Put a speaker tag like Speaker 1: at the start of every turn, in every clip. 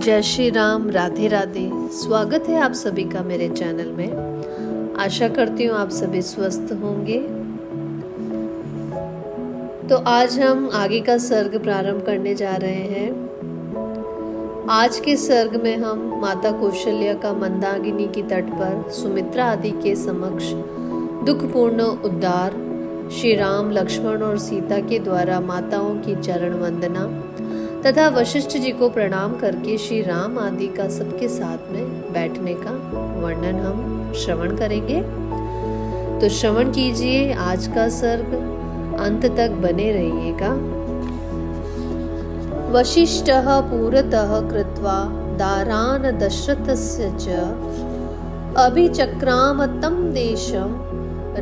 Speaker 1: जय श्री राम, राधे राधे। स्वागत है आप सभी का मेरे चैनल में। आशा करती हूँ आप सभी स्वस्थ होंगे। तो आज हम आगे का सर्ग प्रारंभ करने जा रहे हैं। आज के सर्ग में हम माता कौशल्या का मंदाकिनी की तट पर सुमित्रा आदि के समक्ष दुखपूर्ण उद्धार, श्री राम, लक्ष्मण और सीता के द्वारा माताओं की चरण वंदना तथा वशिष्ठ जी को प्रणाम करके श्री राम आदि का सबके साथ में बैठने का वर्णन हम श्रवण करेंगे। तो श्रवण कीजिए आज का सर्ग, अंत तक बने रहिएगा। वशिष्ठः पुरतः कृत्वा दारान् दशरथस्य च अभिचक्राम तं देशं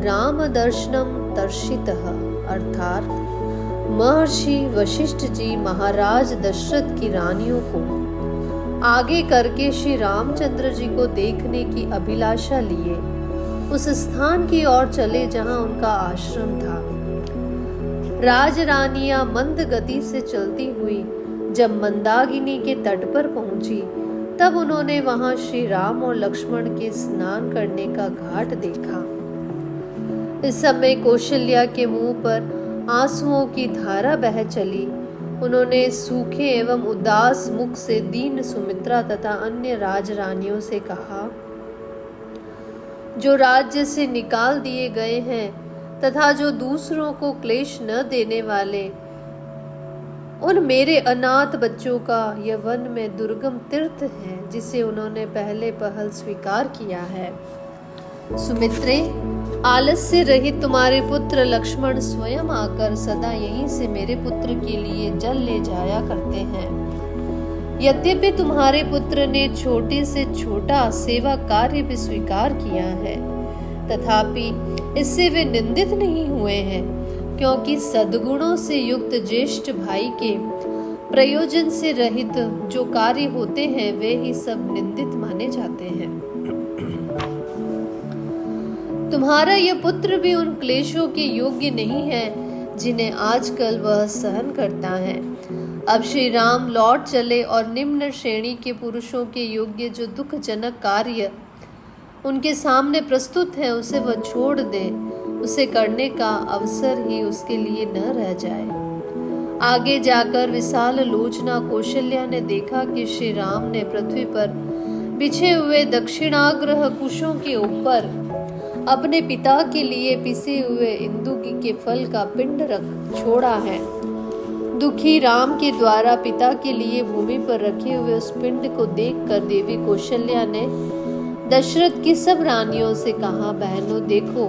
Speaker 1: रामदर्शनं दर्शितः। अर्थात महर्षि वशिष्ठ जी महाराज दशरथ की रानियों को आगे करके श्री रामचंद्र जी को देखने की अभिलाषा लिए उस स्थान की ओर चले जहां उनका आश्रम था। राजरानियां मंद गति से चलती हुई जब मंदाकिनी के तट पर पहुंची तब उन्होंने वहां श्री राम और लक्ष्मण के स्नान करने का घाट देखा। इस समय कौशल्या के मुंह पर आंसुओं की धारा बह चली। उन्होंने सूखे एवं उदास मुख से दीन सुमित्रा तथा अन्य राजरानियों से कहा, जो राज्य से निकाल दिए गए हैं तथा जो दूसरों को क्लेश न देने वाले, उन मेरे अनाथ बच्चों का यह वन में दुर्गम तीर्थ है जिसे उन्होंने पहले पहल स्वीकार किया है। सुमित्रे, आलस्य रहित तुम्हारे पुत्र लक्ष्मण स्वयं आकर सदा यहीं से मेरे पुत्र के लिए जल ले जाया करते हैं। यद्यपि तुम्हारे पुत्र ने छोटे से छोटा सेवा कार्य भी स्वीकार किया है, तथापि इससे वे निंदित नहीं हुए हैं, क्योंकि सद्गुणों से युक्त ज्येष्ठ भाई के प्रयोजन से रहित जो कार्य होते हैं वे ही सब निंदित माने जाते हैं। तुम्हारा यह पुत्र भी उन क्लेशों के योग्य नहीं है जिन्हें आजकल वह सहन करता है। अब श्री राम लौट चले और निम्न श्रेणी के पुरुषों के योग्य जो दुखजनक कार्य उनके सामने प्रस्तुत है उसे वह छोड़ दे, उसे करने का अवसर ही उसके लिए न रह जाए। आगे जाकर विशाल लोचना कौशल्या ने देखा कि श्री राम ने पृथ्वी पर बिछे हुए दक्षिणाग्रह कुशों के ऊपर अपने पिता के लिए पिसे हुए इंदुकी के फल का पिंड रख छोड़ा है। दुखी राम के द्वारा पिता के लिए भूमि पर रखे हुए उस पिंड को देखकर देवी कौशल्या ने दशरथ की सब रानियों से कहा, बहनों देखो,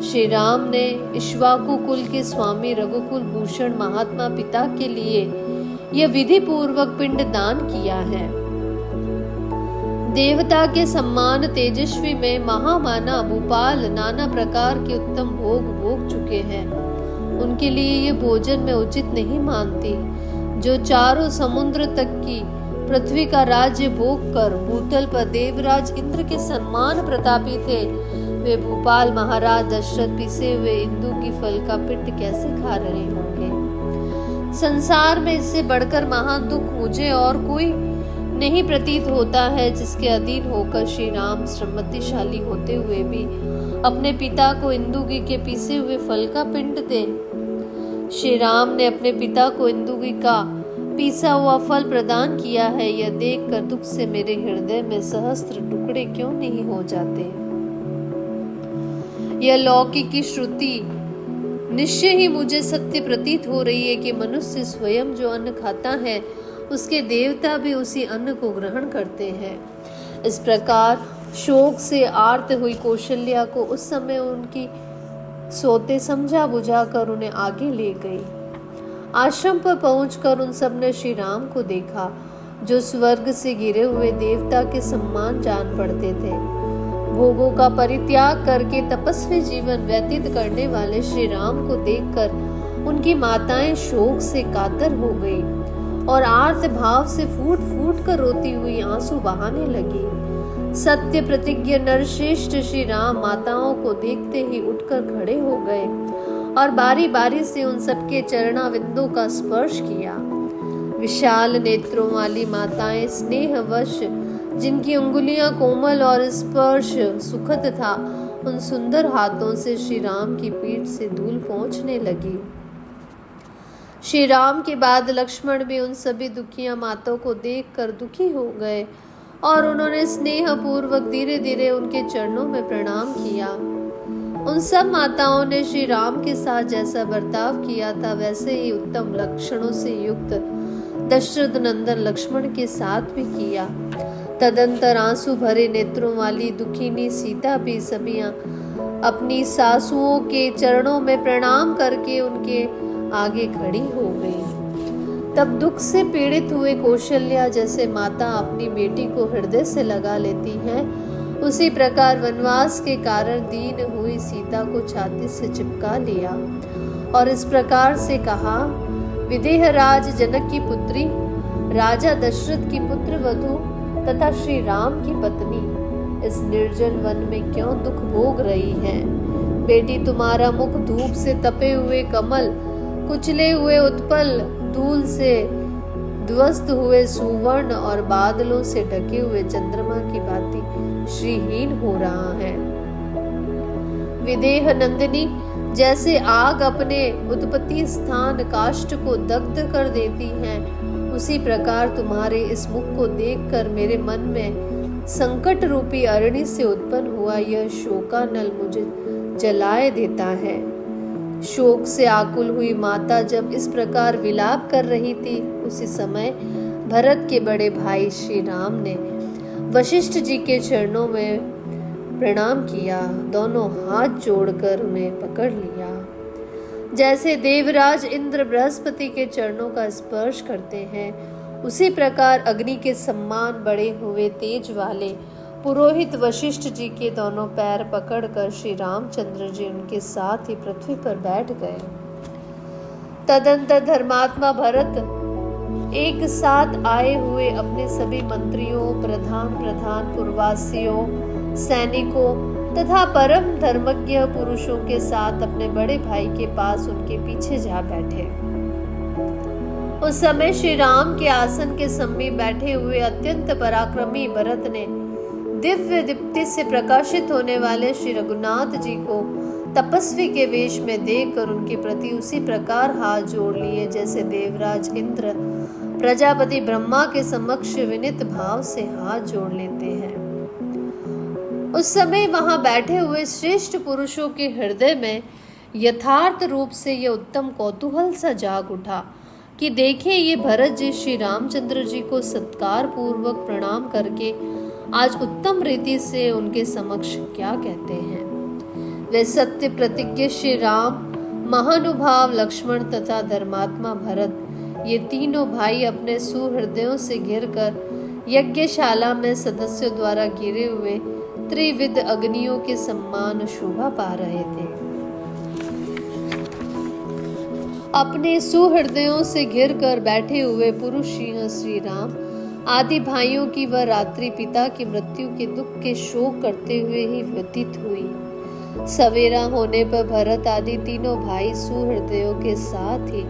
Speaker 1: श्री राम ने इक्ष्वाकु कुल के स्वामी रघुकुल भूषण महात्मा पिता के लिए यह विधि पूर्वक पिंड दान किया है। देवता के सम्मान तेजस्वी में महामाना भूपाल नाना प्रकार के उत्तम भोग भोग चुके हैं। उनके लिए ये भोजन मैं उचित नहीं मानती। जो चारों समुद्र तक की पृथ्वी का राज्य भोग कर भूतल पर देवराज इंद्र के सम्मान प्रतापी थे, वे भूपाल महाराज दशरथ पिसे हुए इंदु की फल का पिंड कैसे खा रहे होंगे। संसार में इससे बढ़कर महान दुख मुझे और कोई नहीं प्रतीत होता है, जिसके अधीन होकर श्री राम समृद्धिशाली होते हुए भी अपने पिता को इंदुकी के पीसे हुए फल का पिंड दे। श्री राम ने अपने पिता को इंदुकी का पीसा हुआ फल प्रदान किया है, यह देखकर दुख से मेरे हृदय में सहस्त्र टुकड़े क्यों नहीं हो जाते। यह लौकिक की श्रुति निश्चय ही मुझे सत्य प्रतीत हो रही है कि मनुष्य स्वयं जो अन्न खाता है उसके देवता भी उसी अन्न को ग्रहण करते हैं। इस प्रकार शोक से आर्त हुई कौशल्या को उस समय उनकी सोते समझा बुझाकर उन्हें आगे ले गई। आश्रम पर पहुंचकर उन सब ने श्री राम को देखा, जो स्वर्ग से गिरे हुए देवता के सम्मान जान पड़ते थे। भोगों का परित्याग करके तपस्वी जीवन व्यतीत करने वाले श्री राम को देखकर उनकी माताएं शोक से कातर हो गई और आर्त भाव से फूट फूट कर रोती हुई आंसू बहाने लगी। सत्य प्रतिज्ञ नरश्रेष्ठ श्री राम माताओं को देखते ही उठकर खड़े हो गए और बारी बारी से उन सबके चरणाविंदों का स्पर्श किया। विशाल नेत्रों वाली माताएं स्नेहवश, जिनकी उंगलियां कोमल और स्पर्श सुखद था, उन सुंदर हाथों से श्री राम की पीठ से धूल पोंछने लगी। श्री राम के बाद लक्ष्मण भी उन सभी दुखिया माताओं को देखकर दुखी हो गए और उन्होंने स्नेह पूर्वक धीरे धीरे उनके चरणों में प्रणाम किया। उन सब माताओं ने श्री राम के साथ जैसा बर्ताव किया था वैसे ही उत्तम लक्षणों से युक्त दशरथ नंदन लक्ष्मण के साथ भी किया। तदंतर आंसू भरे नेत्रों वाली दुखिनी सीता भी सभी अपनी सासुओं के चरणों में प्रणाम करके उनके आगे खड़ी हो गई। तब दुख से पीड़ित हुए कौशल्या जैसे माता अपनी बेटी को हृदय से लगा लेती है, उसी प्रकार वनवास के कारण दीन हुई सीता को छाती से चिपका लिया और इस प्रकार से कहा, विदेह राज जनक की पुत्री, राजा दशरथ की पुत्र वधू तथा श्री राम की पत्नी इस निर्जन वन में क्यों दुख भोग रही है। बेटी, तुम्हारा मुख धूप से तपे हुए कमल, कुचले हुए उत्पल, धूल से ध्वस्त हुए सुवर्ण और बादलों से ढके हुए चंद्रमा की भांति श्रीहीन हो रहा है। विदेह नंदिनी, जैसे आग अपने उत्पत्ति स्थान काष्ठ को दग्ध कर देती है, उसी प्रकार तुम्हारे इस मुख को देखकर मेरे मन में संकट रूपी अरणि से उत्पन्न हुआ यह शोकानल मुझे जलाए देता है। शोक से आकुल हुई माता जब इस प्रकार विलाप कर रही थी, उसी समय भरत के बड़े भाई श्री राम ने वशिष्ठ जी के चरणों में प्रणाम किया, दोनों हाथ जोड़कर उन्हें पकड़ लिया। जैसे देवराज इंद्र बृहस्पति के चरणों का स्पर्श करते हैं, उसी प्रकार अग्नि के सम्मान बड़े हुए तेज वाले पुरोहित वशिष्ठ जी के दोनों पैर पकड़कर श्री रामचंद्र जी उनके साथ ही पृथ्वी पर बैठ गए। तदंतर धर्मात्मा भरत एक साथ आए हुए अपने सभी मंत्रियों, प्रधान पूर्ववासियों, सैनिकों तथा परम धर्मज्ञ पुरुषों के साथ अपने बड़े भाई के पास उनके पीछे जा बैठे। उस समय श्री राम के आसन के समीप बैठे हुए अत्यंत पराक्रमी भरत ने दिव्य दीप्ति से प्रकाशित होने वाले श्री रघुनाथ जी को तपस्वी के वेश में देखकर उनके प्रति उसी प्रकार हाथ जोड़ लिए जैसे देवराज इंद्र प्रजापति ब्रह्मा के समक्ष विनीत भाव से हाथ जोड़ लेते हैं। उस समय वहां बैठे हुए श्रेष्ठ पुरुषों के हृदय में यथार्थ रूप से यह उत्तम कौतूहल सा जाग उठा कि देखें ये भरत जी श्री रामचंद्र जी को सत्कार पूर्वक प्रणाम करके आज उत्तम रीति से उनके समक्ष क्या कहते हैं। वे सत्य प्रतिज्ञ श्री राम, महानुभाव लक्ष्मण तथा धर्मात्मा भरत, ये तीनों भाई अपने सुहृदयों से घिरकर यज्ञशाला में सदस्यों द्वारा घिरे हुए त्रिविध अग्नियों के सम्मान शोभा पा रहे थे। अपने सुहृदयों से घिरकर बैठे हुए पुरुष सिंह श्री राम आदि भाइयों की वह रात्रि पिता की मृत्यु के दुख के शोक करते हुए ही व्यतीत हुई। सवेरा होने पर भरत आदि तीनों भाई सुहृदयों के साथ ही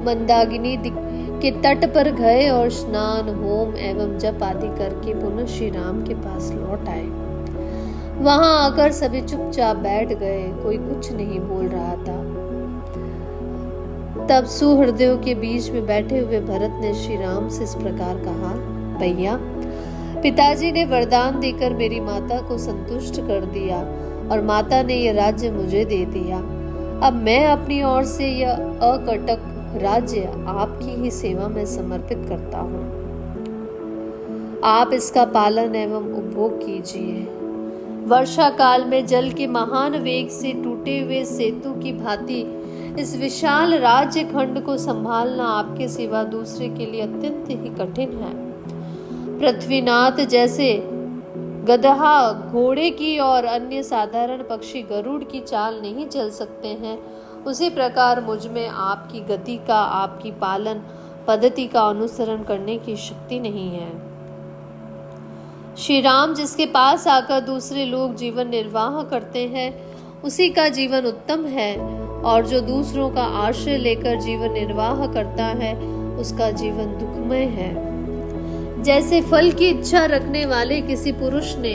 Speaker 1: मंदाकिनी के तट पर गए और स्नान, होम एवं जप आदि करके पुनः श्री राम के पास लौट आए। वहां आकर सभी चुपचाप बैठ गए, कोई कुछ नहीं बोल रहा था। तब सुहृदयों के बीच में बैठे हुए भरत ने श्री राम से इस प्रकार कहा, भैया, पिताजी ने वरदान देकर मेरी माता को संतुष्ट कर दिया और माता ने यह राज्य मुझे दे दिया। अब मैं अपनी ओर से यह अकटक राज्य आपकी ही सेवा में समर्पित करता हूँ। आप इसका पालन एवं उपभोग कीजिए। वर्षा काल में जल के महान वेग से टूटे हुए सेतु की भांति इस विशाल राज्य खंड को संभालना आपके सिवा दूसरे के लिए अत्यंत ही कठिन है। पृथ्वीनाथ जैसे गदहा घोड़े की और अन्य साधारण पक्षी गरुड़ की चाल नहीं चल सकते हैं, उसी प्रकार मुझ में आपकी गति का, आपकी पालन पद्धति का अनुसरण करने की शक्ति नहीं है। श्री राम जिसके पास आकर दूसरे लोग जीवन निर्वाह करते हैं, उसी का जीवन उत्तम है, और जो दूसरों का आश्रय लेकर जीवन निर्वाह करता है उसका जीवन दुखमय है। जैसे फल की इच्छा रखने वाले किसी पुरुष ने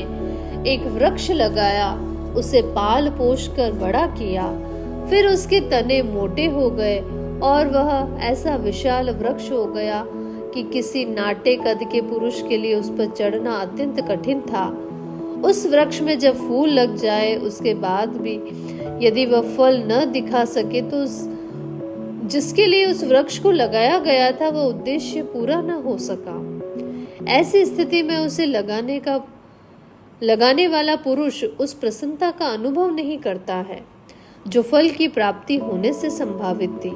Speaker 1: एक वृक्ष लगाया, उसे पाल पोष कर बड़ा किया, फिर उसके तने मोटे हो गए और वह ऐसा विशाल वृक्ष हो गया कि किसी नाटे कद के पुरुष के लिए उस पर चढ़ना अत्यंत कठिन था। उस वृक्ष में जब फूल लग जाए, उसके बाद भी यदि वह फल न दिखा सके तो जिसके लिए उस वृक्ष को लगाया गया था वह उद्देश्य पूरा न हो सका। ऐसी स्थिति में उसे लगाने वाला पुरुष उस प्रसन्नता का अनुभव नहीं करता है जो फल की प्राप्ति होने से संभावित थी।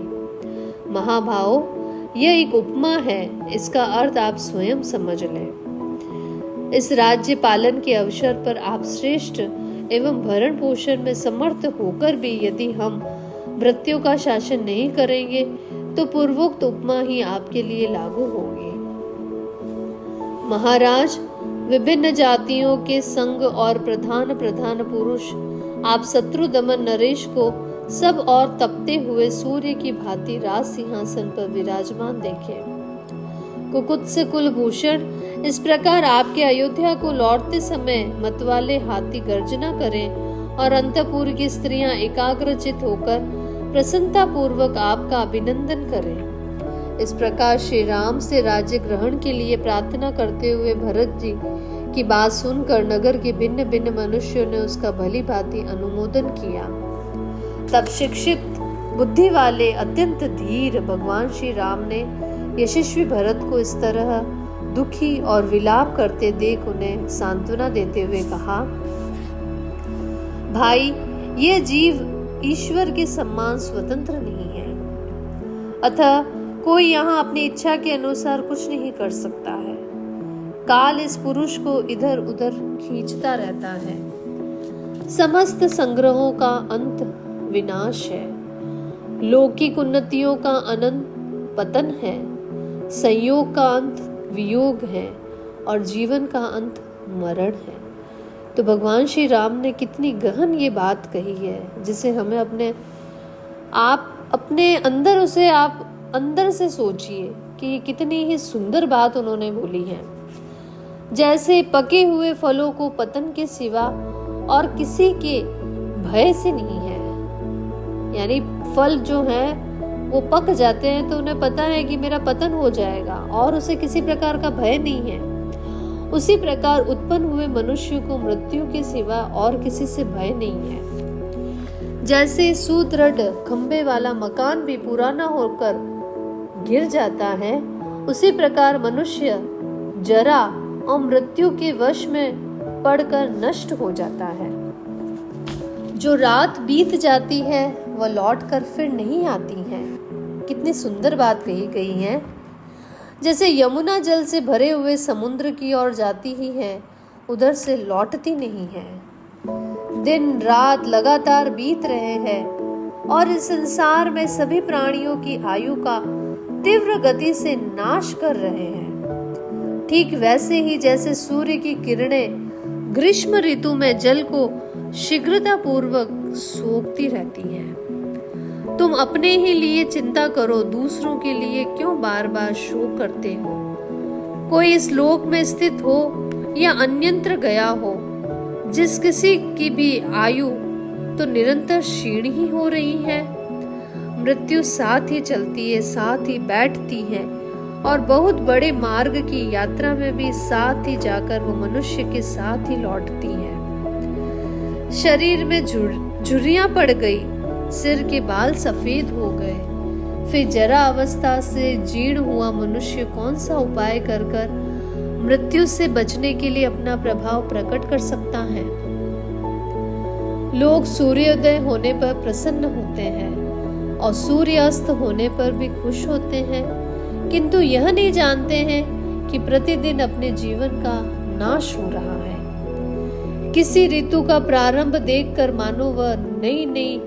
Speaker 1: महाभाव, यह एक उपमा है, इसका अर्थ आप स्वयं समझ लें। इस राज्य पालन के अवसर पर आप श्रेष्ठ एवं भरण पोषण में समर्थ होकर भी यदि हम भृत्यों का शासन नहीं करेंगे तो पूर्वोक्त उपमा ही आपके लिए लागू होगी। महाराज, विभिन्न जातियों के संग और प्रधान पुरुष आप शत्रु दमन नरेश को सब और तपते हुए सूर्य की भांति राज सिंहासन पर विराजमान देखे। कुकुत्स कुलभूषण, इस प्रकार आपके अयोध्या को लौटते समय मतवाले हाथी गर्जना करें और अंतपुर की स्त्रियां एकाग्रचित होकर प्रसन्नता पूर्वक आपका अभिनंदन करें। इस प्रकार श्री राम से राज्य ग्रहण के लिए प्रार्थना करते हुए भरत जी की बात सुनकर नगर के भिन्न भिन्न मनुष्यों ने उसका भली भांति अनुमोदन किया। तब शिक्षित बुद्धि वाले अत्यंत धीर भगवान श्री राम ने यशस्वी भरत को इस तरह दुखी और विलाप करते देख उन्हें सांत्वना देते हुए कहा, भाई, ये जीव ईश्वर के सम्मान स्वतंत्र नहीं है, अतः कोई यहाँ अपनी इच्छा के अनुसार कुछ नहीं कर सकता है। काल इस पुरुष को इधर उधर खींचता रहता है। समस्त संग्रहों का अंत विनाश है, लौकिक उन्नतियों का अनंत पतन है, संयोग का अंत वियोग है और जीवन का अंत मरण है। तो भगवान श्री राम ने कितनी गहन ये बात कही है, जिसे हमें अपने अंदर उसे आप अंदर से सोचिए कि कितनी ही सुंदर बात उन्होंने बोली है। जैसे पके हुए फलों को पतन के सिवा और किसी के भय से नहीं है, यानी फल जो है वो पक जाते हैं तो उन्हें पता है कि मेरा पतन हो जाएगा और उसे किसी प्रकार का भय नहीं है। उसी प्रकार उत्पन्न हुए मनुष्य को मृत्यु के सिवा और किसी से भय नहीं है। जैसे सुदृढ़ खंबे वाला मकान भी पुराना होकर गिर जाता है, उसी प्रकार मनुष्य जरा और मृत्यु के वश में पड़कर नष्ट हो जाता है। जो रात बीत जाती है वह लौटकर फिर नहीं आती है। कितनी सुंदर बात कही गई है। जैसे यमुना जल से भरे हुए समुद्र की ओर जाती ही है, उधर से लौटती नहीं है। दिन रात लगातार बीत रहे हैं और इस संसार में सभी प्राणियों की आयु का तीव्र गति से नाश कर रहे हैं। ठीक वैसे ही जैसे सूर्य की किरणें ग्रीष्म ऋतु में जल को शीघ्रता पूर्वक सोखती रहती हैं। तुम अपने ही लिए चिंता करो, दूसरों के लिए क्यों बार बार शोक करते हो। कोई इस लोक में स्थित हो या अन्यत्र गया हो, जिस किसी की भी आयु तो निरंतर क्षीण ही हो रही है। मृत्यु साथ ही चलती है, साथ ही बैठती है और बहुत बड़े मार्ग की यात्रा में भी साथ ही जाकर वो मनुष्य के साथ ही लौटती है। शरीर में झुर्रियां पड़ गई, सिर के बाल सफेद हो गए। फिर जरा अवस्था से जीर्ण हुआ मनुष्य कौन सा उपाय कर कर मृत्यु से बचने के लिए अपना प्रभाव प्रकट कर सकता है। लोग सूर्योदय होने पर प्रसन्न होते हैं और सूर्यास्त होने पर भी खुश होते हैं, किंतु यह नहीं जानते हैं कि प्रतिदिन अपने जीवन का नाश हो रहा है। किसी ऋतु का प्रारंभ देखकर मानो वह नई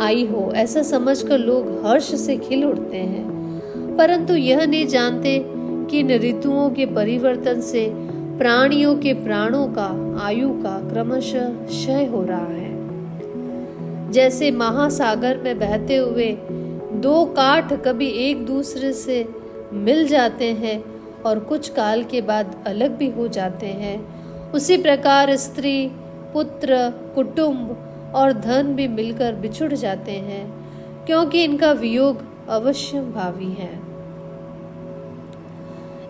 Speaker 1: आई हो, ऐसा समझकर लोग हर्ष से खिल उठते हैं, परंतु यह नहीं जानते कि इन ऋतुओं के परिवर्तन से प्राणियों के प्राणों का, आयु का क्रमशः क्षय हो रहा है। जैसे महासागर में बहते हुए दो काठ कभी एक दूसरे से मिल जाते हैं और कुछ काल के बाद अलग भी हो जाते हैं, उसी प्रकार स्त्री, पुत्र, कुटुंब और धन भी मिलकर बिछुड़ जाते हैं, क्योंकि इनका वियोग अवश्य भावी है।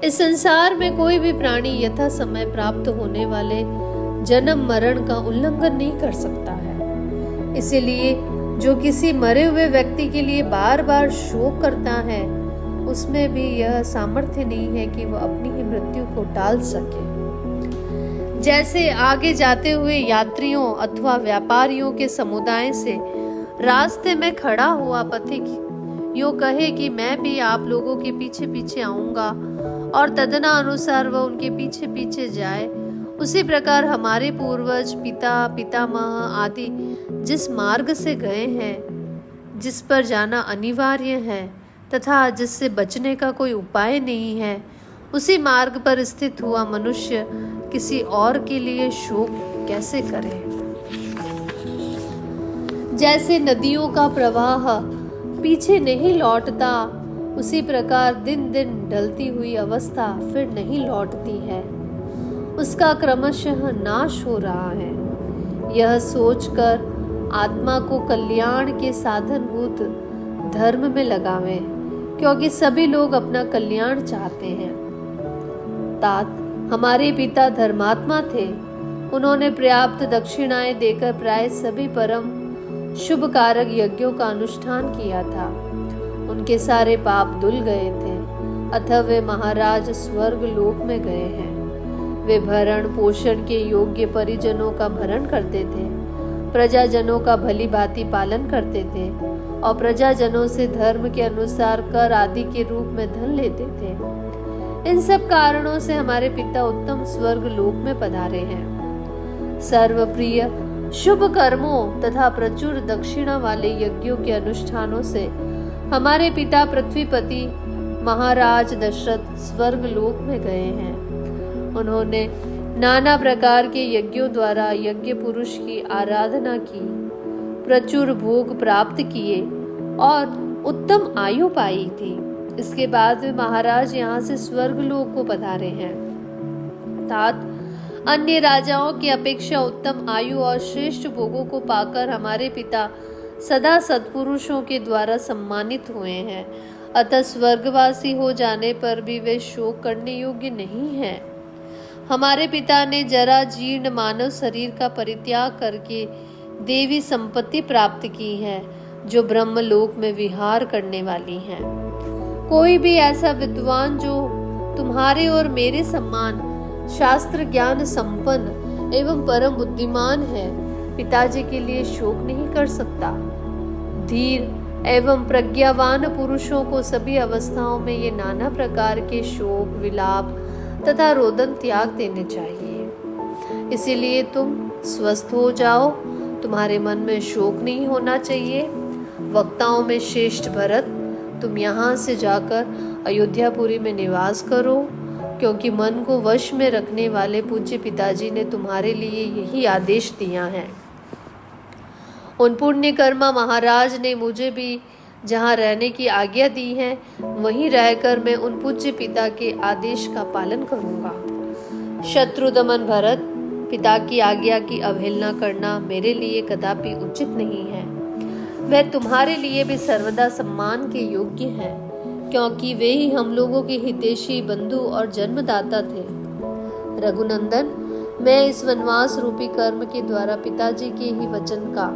Speaker 1: इस संसार में कोई भी प्राणी यथा समय प्राप्त होने वाले जन्म मरण का उल्लंघन नहीं कर सकता है। इसीलिए जो किसी मरे हुए व्यक्ति के लिए बार बार शोक करता है, उसमें भी यह सामर्थ्य नहीं है कि वह अपनी ही मृत्यु को टाल सके। जैसे आगे जाते हुए यात्रियों अथवा व्यापारियों के समुदाय से रास्ते में खड़ा हुआ पथिक यूं कहे कि मैं भी आप लोगों के पीछे पीछे आऊंगा, और तदना अनुसार वह उनके पीछे पीछे जाए, उसी प्रकार हमारे पूर्वज, पिता, पितामह आदि जिस मार्ग से गए हैं, जिस पर जाना अनिवार्य है तथा जिससे बचने का कोई उपाय नहीं है, उसी मार्ग पर स्थित हुआ मनुष्य किसी और के लिए शोक कैसे करे। जैसे नदियों का प्रवाह पीछे नहीं लौटता, उसी प्रकार दिन दिन ढलती हुई अवस्था फिर नहीं लौटती है, उसका क्रमशः नाश हो रहा है। यह सोचकर आत्मा को कल्याण के साधनभूत धर्म में लगावें, क्योंकि सभी लोग अपना कल्याण चाहते हैं। तात हमारे पिता धर्मात्मा थे। उन्होंने पर्याप्त दक्षिणाएं देकर प्राय सभी परम शुभ कारक यज्ञों का अनुष्ठान किया था। उनके सारे पाप धुल गए थे, अतः वे महाराज स्वर्ग लोक में गए हैं। वे भरण पोषण के योग्य परिजनों का भरण करते थे, प्रजाजनों का भली भांति पालन करते थे और प्रजाजनों से धर्म के अनुसार कर आदि के रूप में धन लेते थे। इन सब कारणों से हमारे पिता उत्तम स्वर्ग लोक में पधारे हैं। सर्वप्रिय शुभ कर्मों तथा प्रचुर दक्षिणा वाले यज्ञों के अनुष्ठानों से हमारे पिता पृथ्वीपति महाराज दशरथ स्वर्ग लोक में गए हैं। उन्होंने नाना प्रकार के यज्ञों द्वारा यज्ञ पुरुष की आराधना की, प्रचुर भोग प्राप्त किए और उत्तम आयु पाई थी। इसके बाद वे महाराज यहाँ से स्वर्ग लोक को पधारे हैं। तात अन्य राजाओं की अपेक्षा उत्तम आयु और श्रेष्ठ भोगों को पाकर हमारे पिता सदा सत्पुरुषों के द्वारा सम्मानित हुए हैं, अतः स्वर्गवासी हो जाने पर भी वे शोक करने योग्य नहीं हैं। हमारे पिता ने जरा जीर्ण मानव शरीर का परित्याग करके देवी संपत्ति प्राप्त की है, जो ब्रह्मलोक में विहार करने वाली है। कोई भी ऐसा विद्वान जो तुम्हारे और मेरे समान शास्त्र ज्ञान संपन्न एवं परम बुद्धिमान है, पिताजी के लिए शोक नहीं कर सकता। धीर एवं प्रज्ञावान पुरुषों को सभी अवस्थाओं में ये नाना प्रकार के शोक, विलाप तथा रोदन त्याग देने चाहिए। इसीलिए तुम स्वस्थ हो जाओ, तुम्हारे मन में शोक नहीं होना चाहिए। वक्ताओं में श्रेष्ठ भरत, तुम यहाँ से जाकर अयोध्यापुरी में निवास करो, क्योंकि मन को वश में रखने वाले पूज्य पिताजी ने तुम्हारे लिए यही आदेश दिया है। उन पुण्यकर्मा महाराज ने मुझे भी जहाँ रहने की आज्ञा दी है, वहीं रहकर मैं उन पूज्य पिता के आदेश का पालन करूँगा। शत्रुदमन भरत, पिता की आज्ञा की अवहेलना करना मेरे लिए कदापि उचित नहीं है। वे तुम्हारे लिए भी सर्वदा सम्मान के योग्य हैं, क्योंकि वे ही हम लोगों के हितैषी बंधु और जन्मदाता थे। रघुनंदन, मैं इस वनवास रूपी कर्म के द्वारा पिताजी के ही वचन का,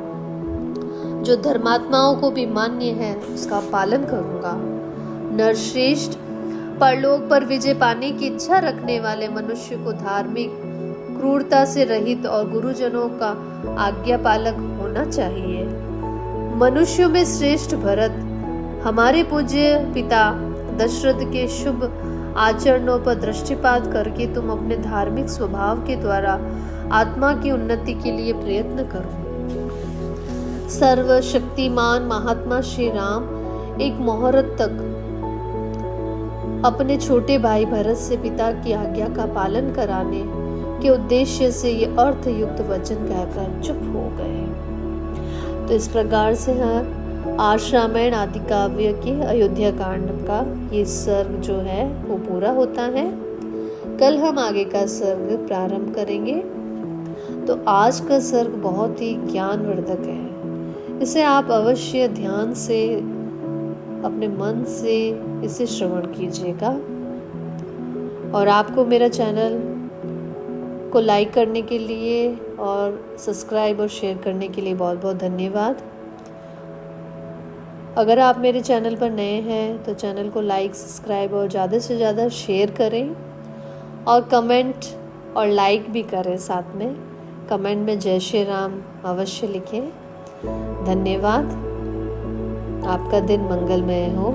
Speaker 1: जो धर्मात्माओं को भी मान्य है, उसका पालन करूंगा। नरश्रेष्ठ, परलोक पर विजय पाने की इच्छा रखने वाले मनुष्य को धार्मिक, क्रूरता से रहित और गुरुजनों का आज्ञा पालक होना चाहिए। मनुष्यों में श्रेष्ठ भरत, हमारे पूज्य पिता दशरथ के शुभ आचरणों पर दृष्टिपात करके तुम अपने धार्मिक स्वभाव के द्वारा आत्मा की उन्नति के लिए प्रयत्न करो। सर्वशक्तिमान महात्मा श्री राम एक मुहूर्त तक अपने छोटे भाई भरत से पिता की आज्ञा का पालन कराने के उद्देश्य से ये अर्थयुक्त वचन कहकर चुप हो गए। तो इस प्रकार से आज रामायण आदि काव्य के अयोध्या कांड का ये सर्ग जो है वो पूरा होता है। कल हम आगे का सर्ग प्रारंभ करेंगे। तो आज का सर्ग बहुत ही ज्ञानवर्धक है। इसे आप अवश्य ध्यान से अपने मन से इसे श्रवण कीजिएगा। और आपको मेरा चैनल को लाइक करने के लिए और सब्सक्राइब और शेयर करने के लिए बहुत बहुत धन्यवाद। अगर आप मेरे चैनल पर नए हैं तो चैनल को लाइक, सब्सक्राइब और ज़्यादा से ज़्यादा शेयर करें और कमेंट और लाइक भी करें। साथ में कमेंट में जय श्री राम अवश्य लिखें। धन्यवाद। आपका दिन मंगलमय हो।